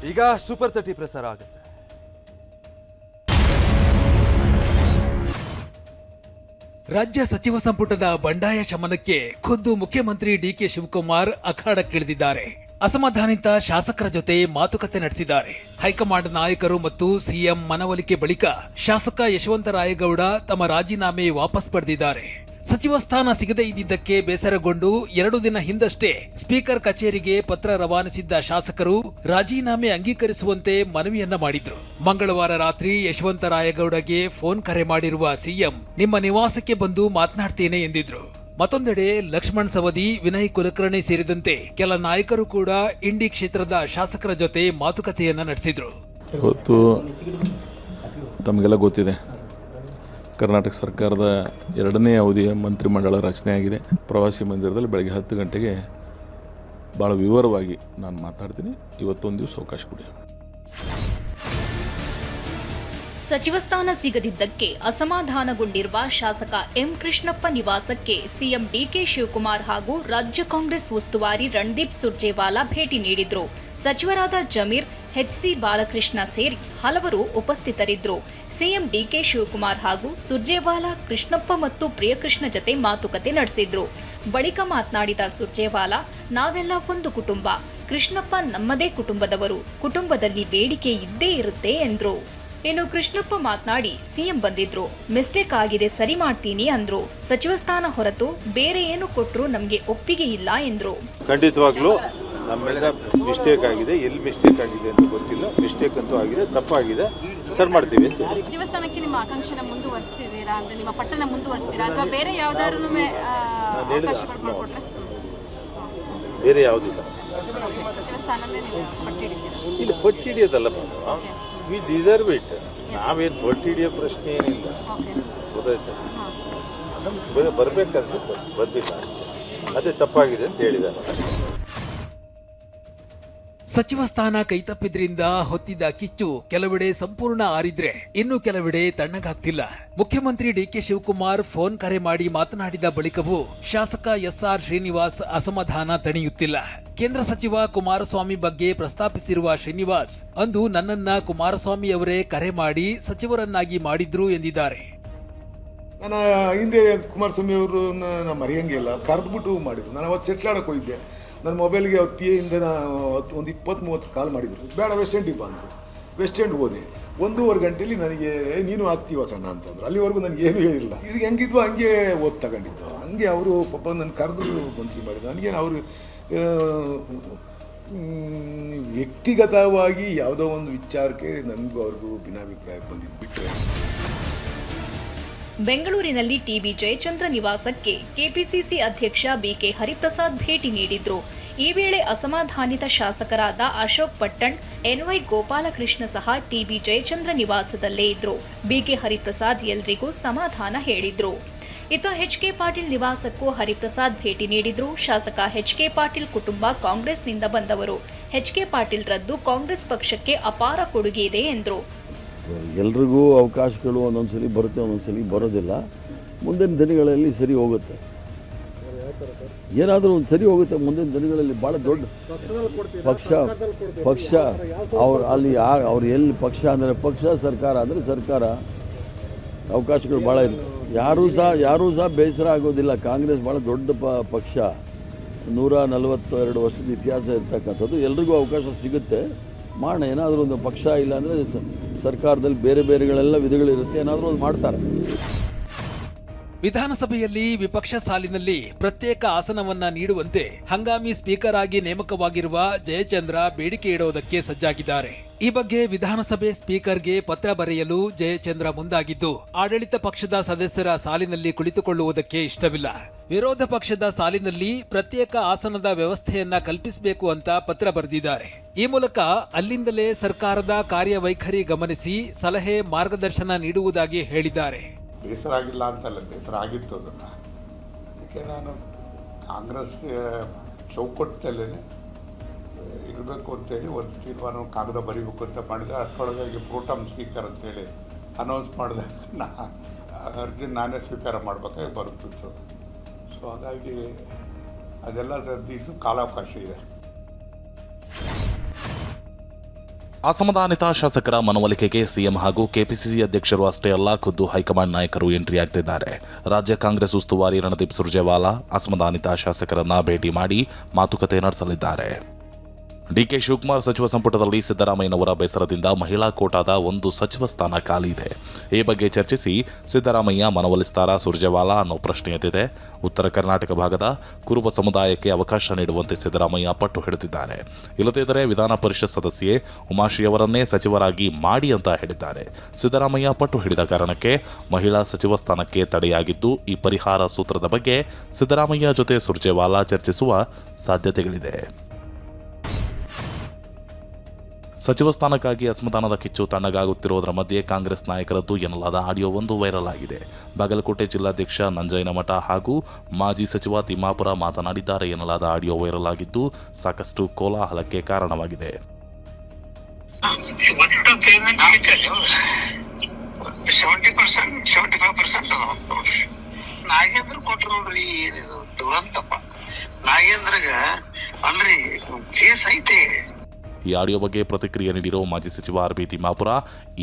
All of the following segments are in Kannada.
ಈಗ ಸೂಪರ್ 30 ಪ್ರಸಾರ ಆಗುತ್ತೆ. ರಾಜ್ಯ ಸಚಿವ ಸಂಪುಟದ ಬಂಡಾಯ ಶಮನಕ್ಕೆ ಖುದ್ದು ಮುಖ್ಯಮಂತ್ರಿ ಡಿಕೆ ಶಿವಕುಮಾರ್ ಅಖಾಡಕ್ಕಿಳಿದಿದ್ದಾರೆ. ಅಸಮಾಧಾನಿತ ಶಾಸಕರ ಜೊತೆ ಮಾತುಕತೆ ನಡೆಸಿದ್ದಾರೆ. ಹೈಕಮಾಂಡ್ ನಾಯಕರು ಮತ್ತು ಸಿಎಂ ಮನವೊಲಿಕೆ ಬಳಿಕ ಶಾಸಕ ಯಶವಂತರಾಯಗೌಡ ತಮ್ಮ ರಾಜೀನಾಮೆ ವಾಪಸ್ ಪಡೆದಿದ್ದಾರೆ. ಸಚಿವ ಸ್ಥಾನ ಸಿಗದೇ ಇದ್ದಿದ್ದಕ್ಕೆ ಬೇಸರಗೊಂಡು 2 ದಿನ ಹಿಂದಷ್ಟೇ ಸ್ಪೀಕರ್ ಕಚೇರಿಗೆ ಪತ್ರ ರವಾನಿಸಿದ್ದ ಶಾಸಕರು ರಾಜೀನಾಮೆ ಅಂಗೀಕರಿಸುವಂತೆ ಮನವಿಯನ್ನ ಮಾಡಿದ್ರು. ಮಂಗಳವಾರ ರಾತ್ರಿ ಯಶವಂತರಾಯಗೌಡಗೆ ಫೋನ್ ಕರೆ ಮಾಡಿರುವ ಸಿಎಂ ನಿಮ್ಮ ನಿವಾಸಕ್ಕೆ ಬಂದು ಮಾತನಾಡ್ತೇನೆ ಎಂದಿದ್ರು. ಮತ್ತೊಂದೆಡೆ ಲಕ್ಷ್ಮಣ್ ಸವದಿ, ವಿನಯ್ ಕುಲಕರ್ಣಿ ಸೇರಿದಂತೆ ಕೆಲ ನಾಯಕರು ಕೂಡ ಇಂಡಿ ಕ್ಷೇತ್ರದ ಶಾಸಕರ ಜೊತೆ ಮಾತುಕತೆಯನ್ನ ನಡೆಸಿದ್ರು. ಇವತ್ತು ತಮಗೆಲ್ಲ ಗೊತ್ತಿದೆ, ಕರ್ನಾಟಕ ಸರ್ಕಾರದ 2ನೇ ಅವಧಿಯ ಮಂತ್ರಿಮಂಡಲ ರಚನೆಯಾಗಿದೆ. ಪ್ರವಾಸಿ ಮಂದಿರದಲ್ಲಿ ಬೆಳಗ್ಗೆ 10 ಗಂಟೆಗೆ ಭಾಳ ವಿವರವಾಗಿ ನಾನು ಮಾತಾಡ್ತೀನಿ. ಇವತ್ತೊಂದು ದಿವಸ ಅವಕಾಶ ಕೊಡಿ. ಸಚಿವ ಸ್ಥಾನ ಸಿಗದಿದ್ದಕ್ಕೆ ಅಸಮಾಧಾನಗೊಂಡಿರುವ ಶಾಸಕ ಎಂ ಕೃಷ್ಣಪ್ಪ ನಿವಾಸಕ್ಕೆ ಸಿಎಂ ಡಿಕೆ ಶಿವಕುಮಾರ್ ಹಾಗೂ ರಾಜ್ಯ ಕಾಂಗ್ರೆಸ್ ಉಸ್ತುವಾರಿ ರಣದೀಪ್ ಸುರ್ಜೇವಾಲಾ ಭೇಟಿ ನೀಡಿದ್ರು. ಸಚಿವರಾದ ಜಮೀರ್, ಎಚ್ಸಿ ಬಾಲಕೃಷ್ಣ ಸೇರಿ ಹಲವರು ಉಪಸ್ಥಿತರಿದ್ದರು. ಸಿಎಂ ಡಿಕೆ ಶಿವಕುಮಾರ್ ಹಾಗೂ ಸುರ್ಜೇವಾಲಾ ಕೃಷ್ಣಪ್ಪ ಮತ್ತು ಪ್ರಿಯಕೃಷ್ಣ ಜತೆ ಮಾತುಕತೆ ನಡೆಸಿದ್ರು. ಬಳಿಕ ಮಾತನಾಡಿದ ಸುರ್ಜೇವಾಲಾ, ನಾವೆಲ್ಲ ಒಂದು ಕುಟುಂಬ, ಕೃಷ್ಣಪ್ಪ ನಮ್ಮದೇ ಕುಟುಂಬದವರು, ಕುಟುಂಬದಲ್ಲಿ ಬೇಡಿಕೆ ಇದ್ದೇ ಇರುತ್ತೆ ಎಂದ್ರು. ಇನ್ನು ಕೃಷ್ಣಪ್ಪ ಮಾತನಾಡಿ, ಸಿಎಂ ಬಂದಿದ್ರು, ಮಿಸ್ಟೇಕ್ ಆಗಿದೆ, ಸರಿ ಮಾಡ್ತೀನಿ ಅಂದ್ರು. ಸಚಿವ ಸ್ಥಾನ ಹೊರತು ಬೇರೆ ಏನು ಕೊಟ್ಟರು ನಮಗೆ ಒಪ್ಪಿಗೆ ಇಲ್ಲ ಎಂದ್ರು. ಖಂಡಿತವಾಗ್ಲೂ ನಮ್ಮೆಲ್ಲ ಮಿಸ್ಟೇಕ್ ಆಗಿದೆ, ಎಲ್ಲಿ ಮಿಸ್ಟೇಕ್ ಆಗಿದೆ ಅಂತ ಗೊತ್ತಿಲ್ಲ. ಮಿಸ್ಟೇಕ್ ಅಂತೂ ಆಗಿದೆ, ತಪ್ಪಾಗಿದೆ, ಸರಿ ಮಾಡ್ತೀವಿ ಅಂತ. ಸಚಿವ ಸ್ಥಾನಕ್ಕೆ ನಿಮ್ಮ ಆಕಾಂಕ್ಷೆನ ಮುಂದುವರಿಸ್ತಿದ್ದೀರಾ ಅಂದ್ರೆ ನಿಮ್ಮ ಪಟ್ಟಣ ಮುಂದುವರಿಸ್ತೀರಾ ಅಥವಾ ಬೇರೆ ಯಾವ್ದಾದ್ರು ಬೇರೆ ಯಾವುದಿಲ್ಲ. ಸಚಿವ ಸ್ಥಾನನೇ ನೀವು ಪಟ್ಟಿಡಿದ್ದೀರಾ? ಇಲ್ಲ, ಪಟ್ಟಿ ಹಿಡಿಯೋದಲ್ಲ, ವಿ ಡಿಸರ್ವ್ ಇಟ್. ನಾವೇನು ಪಟ್ಟಿ ಹಿಡಿಯೋ ಪ್ರಶ್ನೆ ಏನಿಲ್ಲ, ಗೊತ್ತಾಯ್ತಾ? ನಮ್ಗೆ ಬರಬೇಕಾದ್ರೆ ಬಂದಿಲ್ಲ ಅಷ್ಟೇ, ಅದೇ ತಪ್ಪಾಗಿದೆ ಅಂತ ಹೇಳಿದ್ದಾರೆ. ಸಚಿವ ಸ್ಥಾನ ಕೈತಪ್ಪಿದ್ರಿಂದ ಹೊತ್ತಿದ್ದ ಕಿಚ್ಚು ಕೆಲವೆಡೆ ಸಂಪೂರ್ಣ ಆರಿದ್ರೆ ಇನ್ನು ಕೆಲವೆಡೆ ತಣ್ಣಗಾಗ್ತಿಲ್ಲ. ಮುಖ್ಯಮಂತ್ರಿ ಡಿಕೆ ಶಿವಕುಮಾರ್ ಫೋನ್ ಕರೆ ಮಾಡಿ ಮಾತನಾಡಿದ ಬಳಿಕವೂ ಶಾಸಕ ಎಸ್ಆರ್ ಶ್ರೀನಿವಾಸ್ ಅಸಮಾಧಾನ ತಣಿಯುತ್ತಿಲ್ಲ. ಕೇಂದ್ರ ಸಚಿವ ಕುಮಾರಸ್ವಾಮಿ ಬಗ್ಗೆ ಪ್ರಸ್ತಾಪಿಸಿರುವ ಶ್ರೀನಿವಾಸ್, ಅಂದು ನನ್ನನ್ನ ಕುಮಾರಸ್ವಾಮಿ ಅವರೇ ಕರೆ ಮಾಡಿ ಸಚಿವರನ್ನಾಗಿ ಮಾಡಿದ್ರು ಎಂದಿದ್ದಾರೆ. ನಾನು ಹಿಂದೆ ಕುಮಾರಸ್ವಾಮಿ ಅವರು ಮರೆಯಂಗಿಲ್ಲ, ಕರೆದ್ಬಿಟ್ಟು ಮಾಡಿದ್ರು. ನಾನು ಅವತ್ತು ಸೆಟ್ಲ್ ಆಡಕ್ಕೆ ಹೋಗಿದ್ದೆ. ನನ್ನ ಮೊಬೈಲ್ಗೆ ಅವ್ರು ಪಿ ಎಯಿಂದ ಒಂದು 20-30 ಕಾಲ್ ಮಾಡಿದರು. ಬೇಡ, ವೆಸ್ಟ್ ಎಂಡಿಗೆ ಬಂದರು. ವೆಸ್ಟ್ ಎಂಡ್ ಹೋದೆ. 1.5 ಗಂಟೆಯಲ್ಲಿ ನನಗೆ ನೀನು ಆಗ್ತೀವ ಸಣ್ಣ ಅಂತಂದ್ರು. ಅಲ್ಲಿವರೆಗೂ ನನಗೇನು ಹೇಳಿಲ್ಲ. ಇದು ಹೆಂಗಿದ್ವು ಹಂಗೆ ಓದ್ ತಗೊಂಡಿದ್ದು. ಹಂಗೆ ಅವರು ಪಾಪ ನನ್ನ ಕರೆದು ಮಂತ್ರಿ ಮಾಡಿದ್ರು. ನನಗೇನು ಅವರು ವ್ಯಕ್ತಿಗತವಾಗಿ ಯಾವುದೋ ಒಂದು ವಿಚಾರಕ್ಕೆ ನನಗೂ ಅವ್ರಿಗೂ ಭಿನ್ನಾಭಿಪ್ರಾಯಕ್ಕೆ ಬಂದಿದ್ದು ಬಿಟ್ಟರೆ. ಬೆಂಗಳೂರಿನಲ್ಲಿ ಟಿಬಿ ಜಯಚಂದ್ರ ನಿವಾಸಕ್ಕೆ ಕೆಪಿಸಿಸಿ ಅಧ್ಯಕ್ಷ ಬಿಕೆ ಹರಿಪ್ರಸಾದ್ ಭೇಟಿ ನೀಡಿದ್ರು. ಈ ವೇಳೆ ಅಸಮಾಧಾನಿತ ಶಾಸಕರಾದ ಅಶೋಕ್ ಪಟ್ಟಣ್, ಎನ್ವೈ ಗೋಪಾಲಕೃಷ್ಣ ಸಹ ಟಿಬಿ ಜಯಚಂದ್ರ ನಿವಾಸದಲ್ಲೇ ಇದ್ರು. ಬಿಕೆ ಹರಿಪ್ರಸಾದ್ ಎಲ್ರಿಗೂ ಸಮಾಧಾನ ಹೇಳಿದ್ರು. ಇತ್ತ ಎಚ್ಕೆ ಪಾಟೀಲ್ ನಿವಾಸಕ್ಕೂ ಹರಿಪ್ರಸಾದ್ ಭೇಟಿ ನೀಡಿದ್ರು. ಶಾಸಕ ಎಚ್ಕೆ ಪಾಟೀಲ್ ಕುಟುಂಬ ಕಾಂಗ್ರೆಸ್ನಿಂದ ಬಂದವರು. ಎಚ್ಕೆ ಪಾಟೀಲ್ ರದ್ದು ಕಾಂಗ್ರೆಸ್ ಪಕ್ಷಕ್ಕೆ ಅಪಾರ ಕೊಡುಗೆ ಇದೆ ಎಂದರು. ಎಲ್ರಿಗೂ ಅವಕಾಶಗಳು ಒಂದೊಂದ್ಸಲಿ ಬರುತ್ತೆ, ಒಂದೊಂದ್ಸಲಿ ಬರೋದಿಲ್ಲ. ಮುಂದಿನ ದಿನಗಳಲ್ಲಿ ಸರಿ ಹೋಗುತ್ತೆ, ಏನಾದರೂ ಒಂದು ಸರಿ ಹೋಗುತ್ತೆ. ಮುಂದಿನ ದಿನಗಳಲ್ಲಿ ಭಾಳ ದೊಡ್ಡ ಪಕ್ಷ ಅವ್ರು ಅಲ್ಲಿ ಅವ್ರು ಎಲ್ಲಿ ಪಕ್ಷ ಅಂದರೆ ಪಕ್ಷ, ಸರ್ಕಾರ ಅಂದರೆ ಸರ್ಕಾರ, ಅವಕಾಶಗಳು ಭಾಳ ಇರುತ್ತೆ. ಯಾರೂ ಸಹ ಬೇಸರ ಆಗೋದಿಲ್ಲ. ಕಾಂಗ್ರೆಸ್ ಭಾಳ ದೊಡ್ಡ ಪಕ್ಷ, 142 ವರ್ಷದ ಇತಿಹಾಸ ಇರ್ತಕ್ಕಂಥದ್ದು. ಎಲ್ರಿಗೂ ಅವಕಾಶ ಸಿಗುತ್ತೆ, ಮಾಡೋಣ. ಏನಾದರೂ ಒಂದು ಪಕ್ಷ ಇಲ್ಲ ಅಂದರೆ ಸರ್ಕಾರದಲ್ಲಿ ಬೇರೆಗಳೆಲ್ಲ ವಿಧಗಳಿರುತ್ತೆ, ಏನಾದರೂ ಒಂದು ಮಾಡ್ತಾರೆ. ವಿಧಾನಸಭೆಯಲ್ಲಿ ವಿಪಕ್ಷ ಸಾಲಿನಲ್ಲಿ ಪ್ರತ್ಯೇಕ ಆಸನವನ್ನ ನೀಡುವಂತೆ ಹಂಗಾಮಿ ಸ್ಪೀಕರ್ ಆಗಿ ನೇಮಕವಾಗಿರುವ ಜಯಚಂದ್ರ ಬೇಡಿಕೆ ಇಡುವುದಕ್ಕೆ ಸಜ್ಜಾಗಿದ್ದಾರೆ. ಈ ಬಗ್ಗೆ ವಿಧಾನಸಭೆ ಸ್ಪೀಕರ್ಗೆ ಪತ್ರ ಬರೆಯಲು ಜಯಚಂದ್ರ ಮುಂದಾಗಿದ್ದು, ಆಡಳಿತ ಪಕ್ಷದ ಸದಸ್ಯರ ಸಾಲಿನಲ್ಲಿ ಕುಳಿತುಕೊಳ್ಳುವುದಕ್ಕೆ ಇಷ್ಟವಿಲ್ಲ. ವಿರೋಧ ಪಕ್ಷದ ಸಾಲಿನಲ್ಲಿ ಪ್ರತ್ಯೇಕ ಆಸನದ ವ್ಯವಸ್ಥೆಯನ್ನ ಕಲ್ಪಿಸಬೇಕು ಅಂತ ಪತ್ರ ಬರೆದಿದ್ದಾರೆ. ಈ ಮೂಲಕ ಅಲ್ಲಿಂದಲೇ ಸರ್ಕಾರದ ಕಾರ್ಯವೈಖರಿ ಗಮನಿಸಿ ಸಲಹೆ, ಮಾರ್ಗದರ್ಶನ ನೀಡುವುದಾಗಿ ಹೇಳಿದ್ದಾರೆ. ಬೇಸರ ಆಗಿಲ್ಲ ಅಂತಲ್ಲ, ಬೇಸರ ಆಗಿತ್ತು. ಅದಕ್ಕೆ ನಾನು ಕಾಂಗ್ರೆಸ್ ಚೌಕಟ್ಟಿನಲ್ಲೇ ಇರಬೇಕು ಅಂತೇಳಿ ಒಂದು ತೀರ್ಮಾನ ಕಾಗದ ಬರೀಬೇಕು ಅಂತ ಮಾಡಿದೆ. ಅಷ್ಟರೊಳಗಾಗಿ ಪ್ರೋಟಮ್ ಸ್ಪೀಕರ್ ಅಂತೇಳಿ ಅನೌನ್ಸ್ ಮಾಡಿದಾಗ ಅರ್ಜುನ್ ನಾನೇ ಸ್ವೀಕಾರ ಮಾಡಬೇಕಾಗಿ ಬರುತ್ತಿತ್ತು. ಸೊ ಹಾಗಾಗಿ ಅದೆಲ್ಲ ಇದು ಕಾಲಾವಕಾಶ ಇದೆ. ಅಸಮಾಧಾನಿತ ಶಾಸಕರ ಮನವೊಲಿಕೆಗೆ ಸಿಎಂ ಹಾಗೂ ಕೆಪಿಸಿಸಿ ಅಧ್ಯಕ್ಷರು ಅಷ್ಟೇ ಅಲ್ಲ, ಖುದ್ದು ಹೈಕಮಾಂಡ್ ನಾಯಕರು ಎಂಟ್ರಿ ಆಗ್ತಿದ್ದಾರೆ. ರಾಜ್ಯ ಕಾಂಗ್ರೆಸ್ ಉಸ್ತುವಾರಿ ರಣದೀಪ್ ಸುರ್ಜೇವಾಲಾ ಅಸಮಾಧಾನಿತ ಶಾಸಕರನ್ನ ಭೇಟಿ ಮಾಡಿ ಮಾತುಕತೆ ನಡೆಸಲಿದ್ದಾರೆ. ಡಿಕೆ ಶಿವಕುಮಾರ್ ಸಚಿವ ಸಂಪುಟದಲ್ಲಿ ಸಿದ್ದರಾಮಯ್ಯನವರ ಬೇಸರದಿಂದ ಮಹಿಳಾ ಕೋಟಾದ ಒಂದು ಸಚಿವ ಸ್ಥಾನ ಖಾಲಿ ಇದೆ. ಈ ಬಗ್ಗೆ ಚರ್ಚಿಸಿ ಸಿದ್ದರಾಮಯ್ಯ ಮನವೊಲಿಸ್ತಾರಾ ಸುರ್ಜೇವಾಲಾ ಅನ್ನೋ ಪ್ರಶ್ನೆ ಎದ್ದಿದೆ. ಉತ್ತರ ಕರ್ನಾಟಕ ಭಾಗದ ಕುರುಬ ಸಮುದಾಯಕ್ಕೆ ಅವಕಾಶ ನೀಡುವಂತೆ ಸಿದ್ದರಾಮಯ್ಯ ಪಟ್ಟು ಹಿಡಿದಿದ್ದಾರೆ. ಇಲ್ಲದಿದ್ದರೆ ವಿಧಾನ ಪರಿಷತ್ ಸದಸ್ಯೆ ಉಮಾಶ್ರೀಯವರನ್ನೇ ಸಚಿವರಾಗಿ ಮಾಡಿ ಅಂತ ಹೇಳಿದ್ದಾರೆ. ಸಿದ್ದರಾಮಯ್ಯ ಪಟ್ಟು ಹಿಡಿದ ಕಾರಣಕ್ಕೆ ಮಹಿಳಾ ಸಚಿವ ಸ್ಥಾನಕ್ಕೆ ತಡೆಯಾಗಿದ್ದು, ಈ ಪರಿಹಾರ ಸೂತ್ರದ ಬಗ್ಗೆ ಸಿದ್ದರಾಮಯ್ಯ ಜೊತೆ ಸುರ್ಜೇವಾಲಾ ಚರ್ಚಿಸುವ ಸಾಧ್ಯತೆಗಳಿದೆ. ಸಚಿವ ಸ್ಥಾನಕ್ಕಾಗಿ ಅಸಮಾಧಾನದ ಕಿಚ್ಚು ತಣ್ಣಗಾಗುತ್ತಿರುವುದರ ಮಧ್ಯೆ ಕಾಂಗ್ರೆಸ್ ನಾಯಕರದ್ದು ಎನ್ನಲಾದ ಆಡಿಯೋ ಒಂದು ವೈರಲ್ ಆಗಿದೆ. ಬಾಗಲಕೋಟೆ ಜಿಲ್ಲಾಧ್ಯಕ್ಷ ನಂಜಯ್ಯನಮಠ ಹಾಗೂ ಮಾಜಿ ಸಚಿವ ತಿಮ್ಮಾಪುರ ಮಾತನಾಡಿದ್ದಾರೆ ಎನ್ನಲಾದ ಆಡಿಯೋ ವೈರಲ್ ಆಗಿದ್ದು ಸಾಕಷ್ಟು ಕೋಲಾಹಲಕ್ಕೆ ಕಾರಣವಾಗಿದೆ. ನಾಗೇಂದ್ರ ಕೊಟ್ರು ನೋಡ್ರಿ, ಏನಿದು ದುರಂತಪ್ಪ. ನಾಗೇಂದ್ರಗ ಅಲ್ರಿ ಕೇಸ್ ಐತೆ. ಈ ಆಡಿಯೋ ಬಗ್ಗೆ ಪ್ರತಿಕ್ರಿಯೆ ನೀಡಿರೋ ಮಾಜಿ ಸಚಿವ ಆರ್ ಬಿ ತಿಮ್ಮಾಪುರ,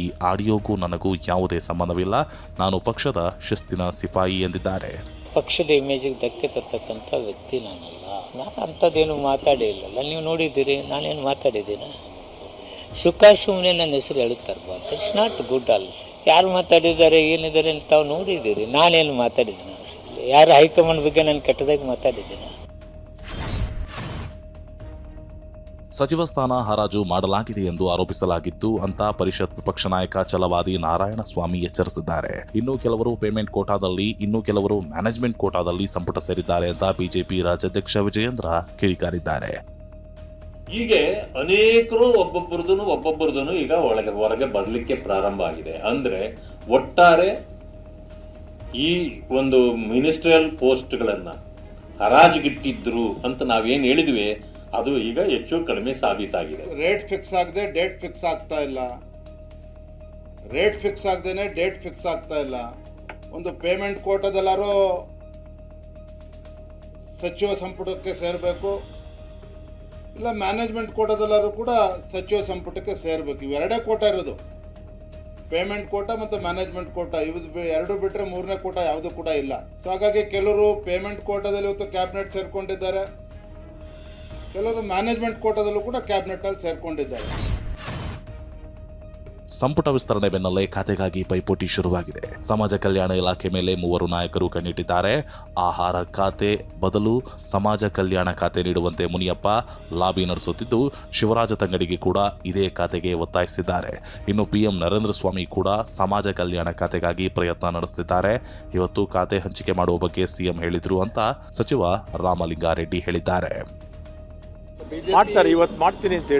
ಈ ಆಡಿಯೋಗೂ ನನಗೂ ಯಾವುದೇ ಸಂಬಂಧವಿಲ್ಲ, ನಾನು ಪಕ್ಷದ ಶಿಸ್ತಿನ ಸಿಪಾಯಿ ಎಂದಿದ್ದಾರೆ. ಪಕ್ಷದ ಇಮೇಜಿಗೆ ಧಕ್ಕೆ ತರ್ತಕ್ಕಂಥ ವ್ಯಕ್ತಿ ನಾನಲ್ಲ. ನಾನು ಅಂಥದ್ದೇನು ಮಾತಾಡೇ ಇಲ್ಲಲ್ಲ. ನೀವು ನೋಡಿದ್ದೀರಿ, ನಾನೇನು ಮಾತಾಡಿದ್ದೀನ? ಸುಖ ಸುಮ್ಮನೆ ನನ್ನ ಹೆಸರು ಹೇಳುತ್ತಾರೆ. It's not good also. ಯಾರು ಮಾತಾಡಿದ್ದಾರೆ, ಏನಿದ್ದಾರೆ ಅಂತ ತಾವು ನೋಡಿದ್ದೀರಿ. ನಾನೇನು ಮಾತಾಡಿದ್ದೀನಿ? ಯಾರು ಹೈಕಮಾಂಡ್ ಬಗ್ಗೆ ನಾನು ಕೆಟ್ಟದಾಗಿ ಮಾತಾಡಿದ್ದೀನಿ? ಸಚಿವ ಸ್ಥಾನ ಹರಾಜು ಮಾಡಲಾಗಿದೆ ಎಂದು ಆರೋಪಿಸಲಾಗಿದ್ದು ಅಂತ ಪರಿಷತ್ ವಿಪಕ್ಷ ನಾಯಕ ಛಲವಾದಿ ನಾರಾಯಣಸ್ವಾಮಿ ಎಚ್ಚರಿಸಿದ್ದಾರೆ. ಇನ್ನು ಕೆಲವರು ಪೇಮೆಂಟ್ ಕೋಟಾದಲ್ಲಿ, ಇನ್ನು ಕೆಲವರು ಮ್ಯಾನೇಜ್ಮೆಂಟ್ ಕೋಟಾದಲ್ಲಿ ಸಂಪುಟ ಸೇರಿದ್ದಾರೆ ಅಂತ ಬಿಜೆಪಿ ರಾಜ್ಯಾಧ್ಯಕ್ಷ ವಿಜಯೇಂದ್ರ ಕಿಡಿಕಾರಿದ್ದಾರೆ. ಹೀಗೆ ಅನೇಕರು ಒಬ್ಬೊಬ್ಬರದೂ ಈಗ ಹೊರಗೆ ಬರಲಿಕ್ಕೆ ಪ್ರಾರಂಭ ಆಗಿದೆ. ಅಂದ್ರೆ ಒಟ್ಟಾರೆ ಈ ಒಂದು ಮಿನಿಸ್ಟ್ರಿಯಲ್ ಪೋಸ್ಟ್ಗಳನ್ನ ಹರಾಜಿಗಿಟ್ಟಿದ್ರು ಅಂತ ನಾವೇನು ಹೇಳಿದ್ವಿ, ಅದು ಈಗ ಹೆಚ್ಚು ಕಡಿಮೆ ಸಾಬೀತಾಗಿದೆ. ರೇಟ್ ಫಿಕ್ಸ್ ಆಗದೆ ಡೇಟ್ ಫಿಕ್ಸ್ ಆಗ್ತಾ ಇಲ್ಲ, ರೇಟ್ ಫಿಕ್ಸ್ ಆಗದೇನೆ ಡೇಟ್ ಫಿಕ್ಸ್ ಆಗ್ತಾ ಇಲ್ಲ. ಒಂದು ಪೇಮೆಂಟ್ ಕೋಟಾದಲ್ಲಾರು ಸಚಿವ ಸಂಪುಟಕ್ಕೆ ಸೇರಬೇಕು, ಇಲ್ಲ ಮ್ಯಾನೇಜ್ಮೆಂಟ್ ಕೋಟಾದಲ್ಲಾರು ಕೂಡ ಸಚಿವ ಸಂಪುಟಕ್ಕೆ ಸೇರಬೇಕು. ಇವೆರಡೇ ಕೋಟಾ ಇರೋದು, ಪೇಮೆಂಟ್ ಕೋಟಾ ಮತ್ತು ಮ್ಯಾನೇಜ್ಮೆಂಟ್ ಕೋಟಾ. ಇವು ಎರಡು ಬಿಟ್ಟರೆ ಮೂರನೇ ಕೋಟಾ ಯಾವುದು ಕೂಡ ಇಲ್ಲ. ಸೊ ಹಾಗಾಗಿ ಕೆಲವರು ಪೇಮೆಂಟ್ ಕೋಟಾದಲ್ಲಿ ಇವತ್ತು ಕ್ಯಾಬಿನೆಟ್ ಸೇರ್ಕೊಂಡಿದ್ದಾರೆ, ಕೆಲವರು ಮ್ಯಾನೇಜ್ಮೆಂಟ್ ಕೋಟಾದಲ್ಲೂ ಕೂಡ ಕ್ಯಾಬಿನೆಟ್ ಅಲ್ಲಿ ಸೇರ್ಕೊಂಡಿದ್ದಾರೆ. ಸಂಪುಟ ವಿಸ್ತರಣೆ ಬೆನ್ನಲ್ಲೇ ಖಾತೆಗಾಗಿ ಪೈಪೋಟಿ ಶುರುವಾಗಿದೆ. ಸಮಾಜ ಕಲ್ಯಾಣ ಇಲಾಖೆ ಮೇಲೆ ಮೂವರು ನಾಯಕರು ಕಣ್ಣಿಟ್ಟಿದ್ದಾರೆ. ಆಹಾರ ಖಾತೆ ಬದಲು ಸಮಾಜ ಕಲ್ಯಾಣ ಖಾತೆ ನೀಡುವಂತೆ ಮುನಿಯಪ್ಪ ಲಾಬಿ ನಡೆಸುತ್ತಿದ್ದು, ಶಿವರಾಜ ತಂಗಡಿಗೆ ಕೂಡ ಇದೇ ಖಾತೆಗೆ ಒತ್ತಾಯಿಸಿದ್ದಾರೆ. ಇನ್ನು ಪಿಎಂ ನರೇಂದ್ರ ಸ್ವಾಮಿ ಕೂಡ ಸಮಾಜ ಕಲ್ಯಾಣ ಖಾತೆಗಾಗಿ ಪ್ರಯತ್ನ ನಡೆಸುತ್ತಿದ್ದಾರೆ. ಇವತ್ತು ಖಾತೆ ಹಂಚಿಕೆ ಮಾಡುವ ಬಗ್ಗೆ ಸಿಎಂ ಹೇಳಿದ್ರು ಅಂತ ಸಚಿವ ರಾಮಲಿಂಗಾರೆಡ್ಡಿ ಹೇಳಿದ್ದಾರೆ. ಮಾಡ್ತಾರೆ, ಇವತ್ತು ಮಾಡ್ತೀನಿ ಅಂತ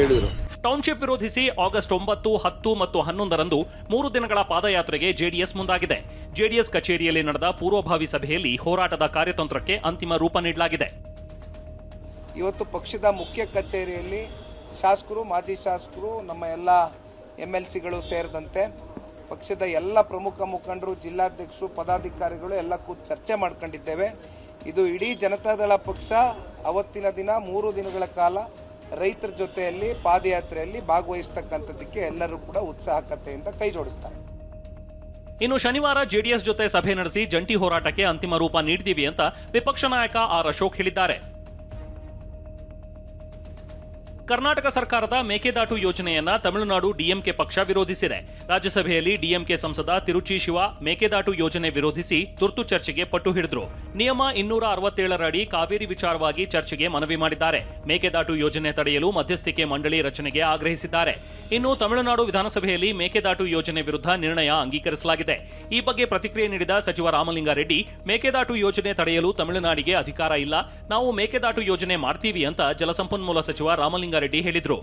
ಹೇಳಿದ್ರು. ಟೌನ್ಶಿಪ್ ವಿರೋಧಿಸಿ ಆಗಸ್ಟ್ 9, 10 ಮತ್ತು 11ರಂದು 3 ದಿನಗಳ ಪಾದಯಾತ್ರೆಗೆ ಜೆಡಿಎಸ್ ಮುಂದಾಗಿದೆ. ಜೆಡಿಎಸ್ ಕಚೇರಿಯಲ್ಲಿ ನಡೆದ ಪೂರ್ವಭಾವಿ ಸಭೆಯಲ್ಲಿ ಹೋರಾಟದ ಕಾರ್ಯತಂತ್ರಕ್ಕೆ ಅಂತಿಮ ರೂಪ ನೀಡಲಾಗಿದೆ. ಇವತ್ತು ಪಕ್ಷದ ಮುಖ್ಯ ಕಚೇರಿಯಲ್ಲಿ ಶಾಸಕರು, ಮಾಜಿ ಶಾಸಕರು, ನಮ್ಮ ಎಲ್ಲ MLCಗಳು ಸೇರಿದಂತೆ ಪಕ್ಷದ ಎಲ್ಲ ಪ್ರಮುಖ ಮುಖಂಡರು, ಜಿಲ್ಲಾಧ್ಯಕ್ಷರು, ಪದಾಧಿಕಾರಿಗಳು ಎಲ್ಲ ಕೂತು ಚರ್ಚೆ ಮಾಡ್ಕೊಂಡಿದ್ದೇವೆ. ಇದು ಇಡೀ ಜನತಾದಳ ಪಕ್ಷ ಅವತ್ತಿನ ದಿನ 3 ದಿನಗಳ ಕಾಲ ರೈತರ ಜೊತೆಯಲ್ಲಿ ಪಾದಯಾತ್ರೆಯಲ್ಲಿ ಭಾಗವಹಿಸ್ತಕ್ಕಂಥದ್ದಕ್ಕೆ ಎಲ್ಲರೂ ಕೂಡ ಉತ್ಸಾಹಕತೆಯಿಂದ ಕೈ ಜೋಡಿಸ್ತಾರೆ. ಇನ್ನು ಶನಿವಾರ ಜೆಡಿಎಸ್ ಜೊತೆ ಸಭೆ ನಡೆಸಿ ಜಂಟಿ ಹೋರಾಟಕ್ಕೆ ಅಂತಿಮ ರೂಪ ನೀಡಿದ್ದೀವಿ ಅಂತ ವಿಪಕ್ಷ ನಾಯಕ ಆರ್ ಅಶೋಕ್ ಹೇಳಿದ್ದಾರೆ. ಕರ್ನಾಟಕ ಸರ್ಕಾರದ ಮೇಕೆದಾಟು ಯೋಜನೆಯನ್ನ ತಮಿಳುನಾಡು ಡಿಎಂಕೆ ಪಕ್ಷ ವಿರೋಧಿಸಿದೆ. ರಾಜ್ಯಸಭೆಯಲ್ಲಿ ಡಿಎಂಕೆ ಸಂಸದ ತಿರುಚಿ ಶಿವ ಮೇಕೆದಾಟು ಯೋಜನೆ ವಿರೋಧಿಸಿ ತುರ್ತು ಚರ್ಚೆಗೆ ಪಟ್ಟು ಹಿಡಿದ್ರು. ನಿಯಮ 267ರ ಅಡಿ ಕಾವೇರಿ ವಿಚಾರವಾಗಿ ಚರ್ಚೆಗೆ ಮನವಿ ಮಾಡಿದ್ದಾರೆ. ಮೇಕೆದಾಟು ಯೋಜನೆ ತಡೆಯಲು ಮಧ್ಯಸ್ಥಿಕೆ ಮಂಡಳಿ ರಚನೆಗೆ ಆಗ್ರಹಿಸಿದ್ದಾರೆ. ಇನ್ನು ತಮಿಳುನಾಡು ವಿಧಾನಸಭೆಯಲ್ಲಿ ಮೇಕೆದಾಟು ಯೋಜನೆ ವಿರುದ್ಧ ನಿರ್ಣಯ ಅಂಗೀಕರಿಸಲಾಗಿದೆ. ಈ ಬಗ್ಗೆ ಪ್ರತಿಕ್ರಿಯೆ ನೀಡಿದ ಸಚಿವ ರಾಮಲಿಂಗಾರೆಡ್ಡಿ, ಮೇಕೆದಾಟು ಯೋಜನೆ ತಡೆಯಲು ತಮಿಳುನಾಡಿಗೆ ಅಧಿಕಾರ ಇಲ್ಲ, ನಾವು ಮೇಕೆದಾಟು ಯೋಜನೆ ಮಾಡ್ತೀವಿ ಅಂತ ಜಲಸಂಪನ್ಮೂಲ ಸಚಿವ ರಾಮಲಿಂಗಾರೆಡ್ಡಿ ಹೇಳಿದ್ರು.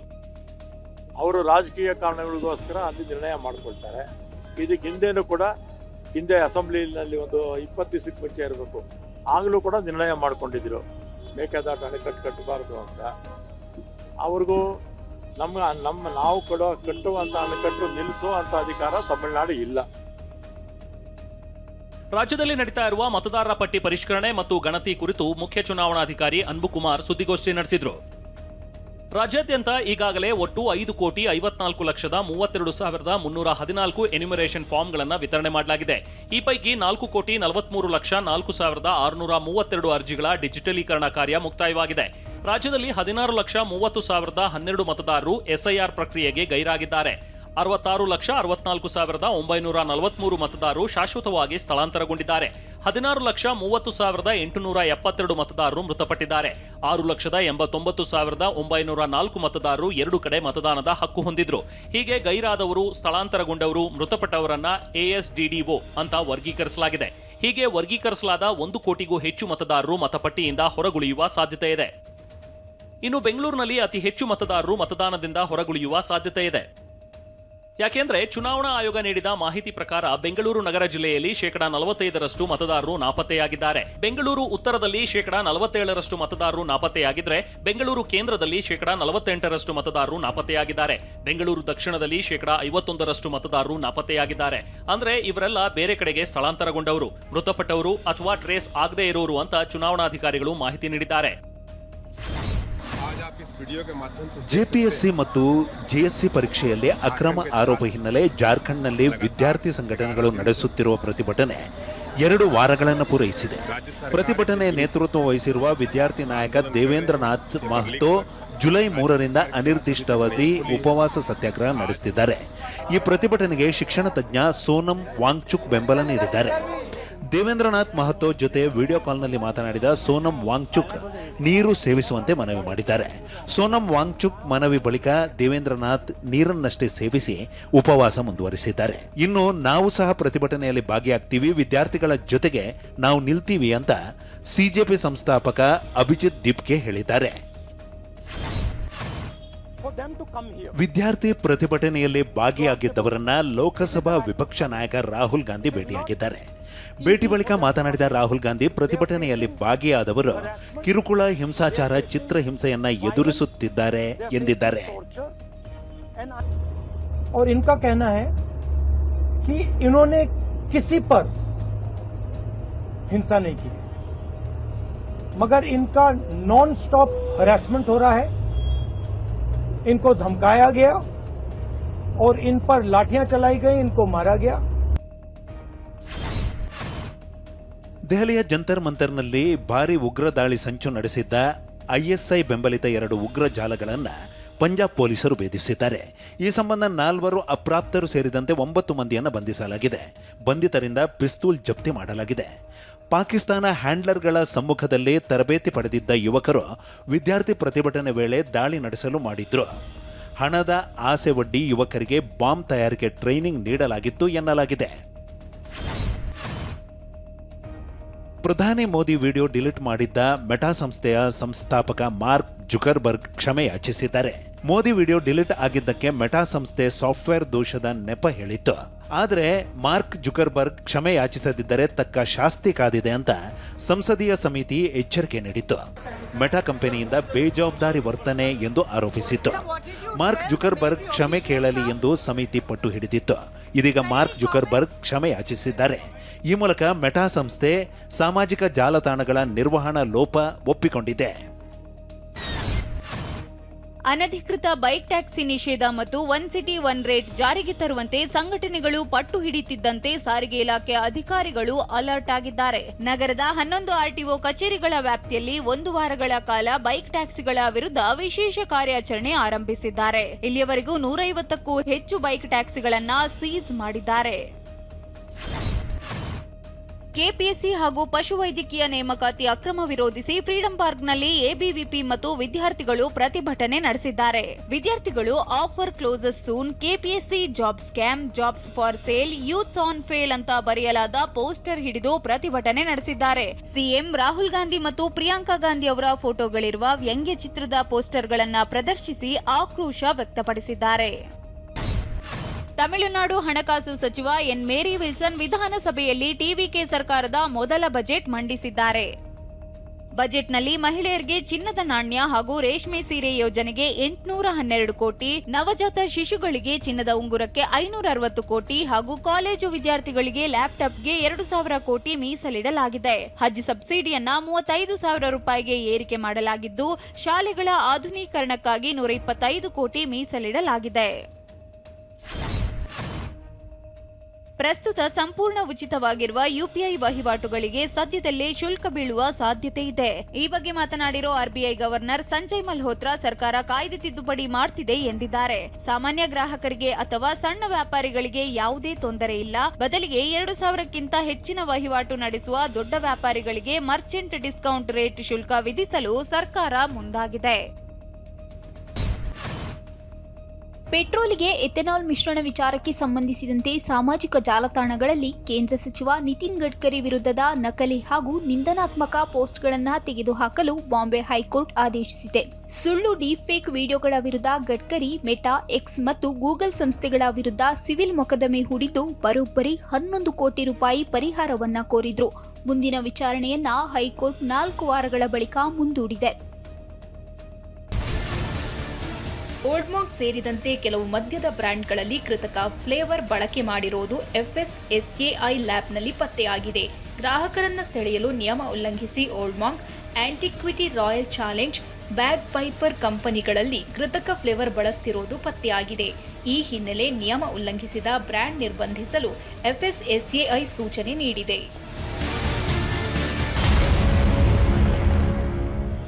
ಅವರು ರಾಜಕೀಯ ಕಾರಣಗಳಿಗೋಸ್ಕರ ಅಲ್ಲಿ ನಿರ್ಣಯ ಮಾಡ್ಕೊಳ್ತಾರೆ. ಇದಕ್ಕೆ ಹಿಂದೆನೂ ಕೂಡ ಅಸೆಂಬ್ಲಿನಲ್ಲಿ ಒಂದು 20 ದಿವಸಕ್ಕೆ ಮುಂಚೆ ಇರಬೇಕು, ಆಗಲೂ ಕೂಡ ನಿರ್ಣಯ ಮಾಡ್ಕೊಂಡಿದ್ರು ಮೇಕೆದಾಟು ಅಣೆಕಟ್ಟು ಕಟ್ಟಬಾರದು ಅಂತ. ಅವ್ರಿಗೂ ನಾವು ಕಟ್ಟುವಂತ ಅಣೆಕಟ್ಟು ನಿಲ್ಲಿಸುವಂತ ಅಧಿಕಾರ ತಮಿಳುನಾಡು ಇಲ್ಲ. ರಾಜ್ಯದಲ್ಲಿ ನಡೀತಾ ಇರುವ ಮತದಾರರ ಪಟ್ಟಿ ಪರಿಷ್ಕರಣೆ ಮತ್ತು ಗಣತಿ ಕುರಿತು ಮುಖ್ಯ ಚುನಾವಣಾಧಿಕಾರಿ ಅನ್ಬುಕುಮಾರ್ ಸುದ್ದಿಗೋಷ್ಠಿ ನಡೆಸಿದ್ರು. ರಾಜ್ಯಾದ್ಯಂತ ಈಗಾಗಲೇ ಒಟ್ಟು 5,54,32,314 ಎನ್ಯುಮರೇಷನ್ ಫಾರ್ಮ್ಗಳನ್ನು ವಿತರಣೆ ಮಾಡಲಾಗಿದೆ. ಈ ಪೈಕಿ 4,43,04,632 ಅರ್ಜಿಗಳ ಡಿಜಿಟಲೀಕರಣ ಕಾರ್ಯ ಮುಕ್ತಾಯವಾಗಿದೆ. ರಾಜ್ಯದಲ್ಲಿ 16,30,12 ಮತದಾರರು ಎಸ್ಐಆರ್ ಪ್ರಕ್ರಿಯೆಗೆ ಗೈರಾಗಿದ್ದಾರೆ. 66,64,943 ಮತದಾರರು ಶಾಶ್ವತವಾಗಿ ಸ್ಥಳಾಂತರಗೊಂಡಿದ್ದಾರೆ. 16,30,872 ಮತದಾರರು ಮೃತಪಟ್ಟಿದ್ದಾರೆ. 6,89,904 ಮತದಾರರು 2 ಕಡೆ ಮತದಾನದ ಹಕ್ಕು ಹೊಂದಿದ್ರು. ಹೀಗೆ ಗೈರಾದವರು, ಸ್ಥಳಾಂತರಗೊಂಡವರು, ಮೃತಪಟ್ಟವರನ್ನ ASDDO ಅಂತ ವರ್ಗೀಕರಿಸಲಾಗಿದೆ. ಹೀಗೆ ವರ್ಗೀಕರಿಸಲಾದ 1 ಕೋಟಿಗೂ ಹೆಚ್ಚು ಮತದಾರರು ಮತಪಟ್ಟಿಯಿಂದ ಹೊರಗುಳಿಯುವ ಸಾಧ್ಯತೆ ಇದೆ. ಇನ್ನು ಬೆಂಗಳೂರಿನಲ್ಲಿ ಅತಿ ಹೆಚ್ಚು ಮತದಾರರು ಮತದಾನದಿಂದ ಹೊರಗುಳಿಯುವ ಸಾಧ್ಯತೆ ಇದೆ. ಯಾಕೆಂದ್ರೆ ಚುನಾವಣಾ ಆಯೋಗ ನೀಡಿದ ಮಾಹಿತಿ ಪ್ರಕಾರ ಬೆಂಗಳೂರು ನಗರ ಜಿಲ್ಲೆಯಲ್ಲಿ 45% ಮತದಾರರು ನಾಪತ್ತೆಯಾಗಿದ್ದಾರೆ. ಬೆಂಗಳೂರು ಉತ್ತರದಲ್ಲಿ 47% ಮತದಾರರು ನಾಪತ್ತೆಯಾಗಿದ್ರೆ ಬೆಂಗಳೂರು ಕೇಂದ್ರದಲ್ಲಿ 48% ಮತದಾರರು ನಾಪತ್ತೆಯಾಗಿದ್ದಾರೆ. ಬೆಂಗಳೂರು ದಕ್ಷಿಣದಲ್ಲಿ 51% ಮತದಾರರು ನಾಪತ್ತೆಯಾಗಿದ್ದಾರೆ. ಅಂದ್ರೆ ಇವರೆಲ್ಲ ಬೇರೆ ಕಡೆಗೆ ಸ್ಥಳಾಂತರಗೊಂಡವರು, ಮೃತಪಟ್ಟವರು ಅಥವಾ ಟ್ರೇಸ್ ಆಗದೇ ಇರೋರು ಅಂತ ಚುನಾವಣಾಧಿಕಾರಿಗಳು ಮಾಹಿತಿ ನೀಡಿದ್ದಾರೆ. ಜೆಪಿಎಸ್ಸಿ ಮತ್ತು ಜಿಎಸ್ಸಿ ಪರೀಕ್ಷೆಯಲ್ಲಿ ಅಕ್ರಮ ಆರೋಪ ಹಿನ್ನೆಲೆ ಜಾರ್ಖಂಡ್ನಲ್ಲಿ ವಿದ್ಯಾರ್ಥಿ ಸಂಘಟನೆಗಳು ನಡೆಸುತ್ತಿರುವ ಪ್ರತಿಭಟನೆ 2 ವಾರಗಳನ್ನು ಪೂರೈಸಿದೆ. ಪ್ರತಿಭಟನೆ ನೇತೃತ್ವ ವಹಿಸಿರುವ ವಿದ್ಯಾರ್ಥಿ ನಾಯಕ ದೇವೇಂದ್ರನಾಥ್ ಮಹ್ತೋ ಜುಲೈ 3ರಿಂದ ಅನಿರ್ದಿಷ್ಟಾವಧಿ ಉಪವಾಸ ಸತ್ಯಾಗ್ರಹ ನಡೆಸುತ್ತಿದ್ದಾರೆ. ಈ ಪ್ರತಿಭಟನೆಗೆ ಶಿಕ್ಷಣ ತಜ್ಞ ಸೋನಂ ವಾಂಗ್ಚುಕ್ ಬೆಂಬಲ ನೀಡಿದ್ದಾರೆ. ದೇವೇಂದ್ರನಾಥ್ ಮಹತೋ ಜೊತೆ ವಿಡಿಯೋ ಕಾಲ್ನಲ್ಲಿ ಮಾತನಾಡಿದ ಸೋನಂ ವಾಂಗ್ಚುಕ್ ನೀರು ಸೇವಿಸುವಂತೆ ಮನವಿ ಮಾಡಿದ್ದಾರೆ. ಸೋನಂ ವಾಂಗ್ಚುಕ್ ಮನವಿ ಬಳಿಕ ದೇವೇಂದ್ರನಾಥ್ ನೀರನ್ನಷ್ಟೇ ಸೇವಿಸಿ ಉಪವಾಸ ಮುಂದುವರಿಸಿದ್ದಾರೆ. ಇನ್ನು ನಾವು ಸಹ ಪ್ರತಿಭಟನೆಯಲ್ಲಿ ಭಾಗಿಯಾಗ್ತೀವಿ, ವಿದ್ಯಾರ್ಥಿಗಳ ಜೊತೆಗೆ ನಾವು ನಿಲ್ತೀವಿ ಅಂತ ಸಿಜೆಪಿ ಸಂಸ್ಥಾಪಕ ಅಭಿಜಿತ್ ದಿಬ್ಕೆ ಹೇಳಿದ್ದಾರೆ. ವಿದ್ಯಾರ್ಥಿ ಪ್ರತಿಭಟನೆಯಲ್ಲಿ ಭಾಗಿಯಾಗಿದ್ದವರನ್ನ ಲೋಕಸಭಾ ವಿಪಕ್ಷ ನಾಯಕ ರಾಹುಲ್ ಗಾಂಧಿ ಭೇಟಿಯಾಗಿದ್ದಾರೆ. ಭೇಟಿ ಬಳಿಕ ಮಾತನಾಡಿದ ರಾಹುಲ್ ಗಾಂಧಿ ಪ್ರತಿಭಟನೆಯಲ್ಲಿ ಭಾಗಿಯಾದವರು ಕಿರುಕುಳ, ಹಿಂಸಾಚಾರ, ಚಿತ್ರಹಿಂಸೆಯನ್ನ ಎದುರಿಸುತ್ತಿದ್ದಾರೆ ಎಂದಿದ್ದಾರೆ. और इनका कहना है कि इन्होंने किसी पर हिंसा नहीं की, मगर इनका नॉन स्टॉप हरासमेंट हो रहा है. इनको धमकाया गया और इन पर लाठियां चलाई गई, इनको मारा गया. ದೆಹಲಿಯ ಜಂತರ್ ಮಂತರ್ನಲ್ಲಿ ಭಾರಿ ಉಗ್ರ ದಾಳಿ ಸಂಚು ನಡೆಸಿದ್ದ ಐಎಸ್ಐ ಬೆಂಬಲಿತ 2 ಉಗ್ರ ಜಾಲಗಳನ್ನು ಪಂಜಾಬ್ ಪೊಲೀಸರು ಭೇದಿಸಿದ್ದಾರೆ. ಈ ಸಂಬಂಧ 4 ಅಪ್ರಾಪ್ತರು ಸೇರಿದಂತೆ 9 ಮಂದಿಯನ್ನು ಬಂಧಿಸಲಾಗಿದೆ. ಬಂಧಿತರಿಂದ ಪಿಸ್ತೂಲ್ ಜಪ್ತಿ ಮಾಡಲಾಗಿದೆ. ಪಾಕಿಸ್ತಾನ ಹ್ಯಾಂಡ್ಲರ್ಗಳ ಸಮ್ಮುಖದಲ್ಲಿ ತರಬೇತಿ ಪಡೆದಿದ್ದ ಯುವಕರು ವಿದ್ಯಾರ್ಥಿ ಪ್ರತಿಭಟನೆ ವೇಳೆ ದಾಳಿ ನಡೆಸಲು ಮಾಡಿದ್ರು. ಹಣದ ಆಸೆ ಒಡ್ಡಿ ಯುವಕರಿಗೆ ಬಾಂಬ್ ತಯಾರಿಕೆ ಟ್ರೈನಿಂಗ್ ನೀಡಲಾಗಿತ್ತು ಎನ್ನಲಾಗಿದೆ. ಪ್ರಧಾನಿ ಮೋದಿ ವಿಡಿಯೋ ಡಿಲೀಟ್ ಮಾಡಿದ್ದ ಮೆಟಾ ಸಂಸ್ಥೆಯ ಸಂಸ್ಥಾಪಕ ಮಾರ್ಕ್ ಜುಕರ್ಬರ್ಗ್ ಕ್ಷಮೆ ಯಾಚಿಸಿದ್ದಾರೆ. ಮೋದಿ ವಿಡಿಯೋ ಡಿಲೀಟ್ ಆಗಿದ್ದಕ್ಕೆ ಮೆಟಾ ಸಂಸ್ಥೆ ಸಾಫ್ಟ್ವೇರ್ ದೋಷದ ನೆಪ ಹೇಳಿತ್ತು. ಆದರೆ ಮಾರ್ಕ್ ಜುಕರ್ಬರ್ಗ್ ಕ್ಷಮೆ ಯಾಚಿಸದಿದ್ದರೆ ತಕ್ಕ ಶಾಸ್ತಿ ಕಾದಿದೆ ಅಂತ ಸಂಸದೀಯ ಸಮಿತಿ ಎಚ್ಚರಿಕೆ ನೀಡಿತ್ತು. ಮೆಟಾ ಕಂಪನಿಯಿಂದ ಬೇಜವಾಬ್ದಾರಿ ವರ್ತನೆ ಎಂದು ಆರೋಪಿಸಿತ್ತು. ಮಾರ್ಕ್ ಜುಕರ್ಬರ್ಗ್ ಕ್ಷಮೆ ಕೇಳಲಿ ಎಂದು ಸಮಿತಿ ಪಟ್ಟು ಹಿಡಿದಿತ್ತು. ಇದೀಗ ಮಾರ್ಕ್ ಜುಕರ್ಬರ್ಗ್ ಕ್ಷಮೆ ಯಾಚಿಸಿದ್ದಾರೆ. ಈ ಮೂಲಕ ಮೆಟಾ ಸಂಸ್ಥೆ ಸಾಮಾಜಿಕ ಜಾಲತಾಣಗಳ ನಿರ್ವಹಣಾ ಲೋಪ ಒಪ್ಪಿಕೊಂಡಿದೆ. ಅನಧಿಕೃತ ಬೈಕ್ ಟ್ಯಾಕ್ಸಿ ನಿಷೇಧ ಮತ್ತು 1 ಸಿಟಿ 1 ರೇಟ್ ಜಾರಿಗೆ ತರುವಂತೆ ಸಂಘಟನೆಗಳು ಪಟ್ಟು ಹಿಡಿತಿದ್ದಂತೆ ಸಾರಿಗೆ ಇಲಾಖೆ ಅಧಿಕಾರಿಗಳು ಅಲರ್ಟ್ ಆಗಿದ್ದಾರೆ. ನಗರದ 11 ಆರ್ಟಿಒ ಕಚೇರಿಗಳ ವ್ಯಾಪ್ತಿಯಲ್ಲಿ 1 ವಾರಗಳ ಕಾಲ ಬೈಕ್ ಟ್ಯಾಕ್ಸಿಗಳ ವಿರುದ್ಧ ವಿಶೇಷ ಕಾರ್ಯಾಚರಣೆ ಆರಂಭಿಸಿದ್ದಾರೆ. ಇಲ್ಲಿಯವರೆಗೂ 150ಕ್ಕೂ ಹೆಚ್ಚು ಬೈಕ್ ಟ್ಯಾಕ್ಸಿಗಳನ್ನ ಸೀಸ್ ಮಾಡಿದ್ದಾರೆ. ಕೆಪಿಎಸ್ಸಿ ಹಾಗೂ ಪಶುವೈದ್ಯಕೀಯ ನೇಮಕಾತಿ ಅಕ್ರಮ ವಿರೋಧಿಸಿ ಫ್ರೀಡಂ ಪಾರ್ಕ್ನಲ್ಲಿ ಎಬಿವಿಪಿ ಮತ್ತು ವಿದ್ಯಾರ್ಥಿಗಳು ಪ್ರತಿಭಟನೆ ನಡೆಸಿದ್ದಾರೆ. ವಿದ್ಯಾರ್ಥಿಗಳು offer closes soon, KPSC job scam, jobs for sale, youth on fail ಅಂತ ಬರೆಯಲಾದ ಪೋಸ್ಟರ್ ಹಿಡಿದು ಪ್ರತಿಭಟನೆ ನಡೆಸಿದ್ದಾರೆ. ಸಿಎಂ ರಾಹುಲ್ ಗಾಂಧಿ ಮತ್ತು ಪ್ರಿಯಾಂಕಾ ಗಾಂಧಿ ಅವರ ಫೋಟೋಗಳಿರುವ ವ್ಯಂಗ್ಯ ಚಿತ್ರದ ಪೋಸ್ಟರ್ಗಳನ್ನು ಪ್ರದರ್ಶಿಸಿ ಆಕ್ರೋಶ ವ್ಯಕ್ತಪಡಿಸಿದ್ದಾರೆ. ತಮಿಳುನಾಡು ಹಣಕಾಸು ಸಚಿವ ಎನ್ ಮೇರಿ ವಿಲ್ಸನ್ ವಿಧಾನಸಭೆಯಲ್ಲಿ ಟಿವಿಕೆ ಸರ್ಕಾರದ ಮೊದಲ ಬಜೆಟ್ ಮಂಡಿಸಿದ್ದಾರೆ. ಬಜೆಟ್ನಲ್ಲಿ ಮಹಿಳೆಯರಿಗೆ ಚಿನ್ನದ ನಾಣ್ಯ ಹಾಗೂ ರೇಷ್ಮೆ ಸೀರೆ ಯೋಜನೆಗೆ 812 ಕೋಟಿ, ನವಜಾತ ಶಿಶುಗಳಿಗೆ ಚಿನ್ನದ ಉಂಗುರಕ್ಕೆ 560 ಕೋಟಿ ಹಾಗೂ ಕಾಲೇಜು ವಿದ್ಯಾರ್ಥಿಗಳಿಗೆ ಲ್ಯಾಪ್ಟಾಪ್ಗೆ 2,000 ಕೋಟಿ ಮೀಸಲಿಡಲಾಗಿದೆ. ಹಜ್ ಸಬ್ಸಿಡಿಯನ್ನ 35,000 ರೂಪಾಯಿಗೆ ಏರಿಕೆ ಮಾಡಲಾಗಿದ್ದು, ಶಾಲೆಗಳ ಆಧುನೀಕರಣಕ್ಕಾಗಿ 125 ಕೋಟಿ ಮೀಸಲಿಡಲಾಗಿದೆ. ಪ್ರಸ್ತುತ ಸಂಪೂರ್ಣ ಉಚಿತವಾಗಿರುವ ಯುಪಿಐ ವಹಿವಾಟುಗಳಿಗೆ ಸದ್ಯದಲ್ಲೇ ಶುಲ್ಕ ಬೀಳುವ ಸಾಧ್ಯತೆ ಇದೆ. ಈ ಬಗ್ಗೆ ಮಾತನಾಡಿರೋ ಆರ್ಬಿಐ ಗವರ್ನರ್ ಸಂಜಯ್ ಮಲ್ಹೋತ್ರಾ ಸರ್ಕಾರ ಕಾಯ್ದೆ ತಿದ್ದುಪಡಿ ಮಾಡ್ತಿದೆ ಎಂದಿದ್ದಾರೆ. ಸಾಮಾನ್ಯ ಗ್ರಾಹಕರಿಗೆ ಅಥವಾ ಸಣ್ಣ ವ್ಯಾಪಾರಿಗಳಿಗೆ ಯಾವುದೇ ತೊಂದರೆ ಇಲ್ಲ. ಬದಲಿಗೆ 2,000ಕ್ಕಿಂತ ಹೆಚ್ಚಿನ ವಹಿವಾಟು ನಡೆಸುವ ದೊಡ್ಡ ವ್ಯಾಪಾರಿಗಳಿಗೆ ಮರ್ಚೆಂಟ್ ಡಿಸ್ಕೌಂಟ್ ರೇಟ್ ಶುಲ್ಕ ವಿಧಿಸಲು ಸರ್ಕಾರ ಮುಂದಾಗಿದೆ. ಪೆಟ್ರೋಲಿಗೆ ಎಥೆನಾಲ್ ಮಿಶ್ರಣ ವಿಚಾರಕ್ಕೆ ಸಂಬಂಧಿಸಿದಂತೆ ಸಾಮಾಜಿಕ ಜಾಲತಾಣಗಳಲ್ಲಿ ಕೇಂದ್ರ ಸಚಿವ ನಿತಿನ್ ಗಡ್ಕರಿ ವಿರುದ್ಧದ ನಕಲಿ ಹಾಗೂ ನಿಂದನಾತ್ಮಕ ಪೋಸ್ಟ್ಗಳನ್ನು ತೆಗೆದುಹಾಕಲು ಬಾಂಬೆ ಹೈಕೋರ್ಟ್ ಆದೇಶಿಸಿದೆ. ಸುಳ್ಳು ಡೀಪ್ಫೇಕ್ ವಿಡಿಯೋಗಳ ವಿರುದ್ಧ ಗಡ್ಕರಿ, ಮೆಟಾ, ಎಕ್ಸ್ ಮತ್ತು ಗೂಗಲ್ ಸಂಸ್ಥೆಗಳ ವಿರುದ್ಧ ಸಿವಿಲ್ ಮೊಕದ್ದಮೆ ಹೂಡಿದ್ದು ಬರೋಬ್ಬರಿ 11 ಕೋಟಿ ರೂಪಾಯಿ ಪರಿಹಾರವನ್ನ ಕೋರಿದ್ರು. ಮುಂದಿನ ವಿಚಾರಣೆಯನ್ನ ಹೈಕೋರ್ಟ್ 4 ವಾರಗಳ ಬಳಿಕ ಮುಂದೂಡಿದೆ. ಓಲ್ಡ್ ಮಾಂಕ್ ಸೇರಿದಂತೆ ಕೆಲವು ಮದ್ಯದ ಬ್ರ್ಯಾಂಡ್ಗಳಲ್ಲಿ ಕೃತಕ ಫ್ಲೇವರ್ ಬಳಕೆ ಮಾಡಿರುವುದು FSSAI ಲ್ಯಾಬ್ನಲ್ಲಿ ಪತ್ತೆಯಾಗಿದೆ. ಗ್ರಾಹಕರನ್ನ ಸೆಳೆಯಲು ನಿಯಮ ಉಲ್ಲಂಘಿಸಿ Old Monk, Antiquity, Royal Challenge, Bagpiper ಕಂಪನಿಗಳಲ್ಲಿ ಕೃತಕ ಫ್ಲೇವರ್ ಬಳಸುತ್ತಿರುವುದು ಪತ್ತೆಯಾಗಿದೆ. ಈ ಹಿನ್ನೆಲೆ ನಿಯಮ ಉಲ್ಲಂಘಿಸಿದ ಬ್ರ್ಯಾಂಡ್ ನಿರ್ಬಂಧಿಸಲು FSSAI ಸೂಚನೆ ನೀಡಿದೆ.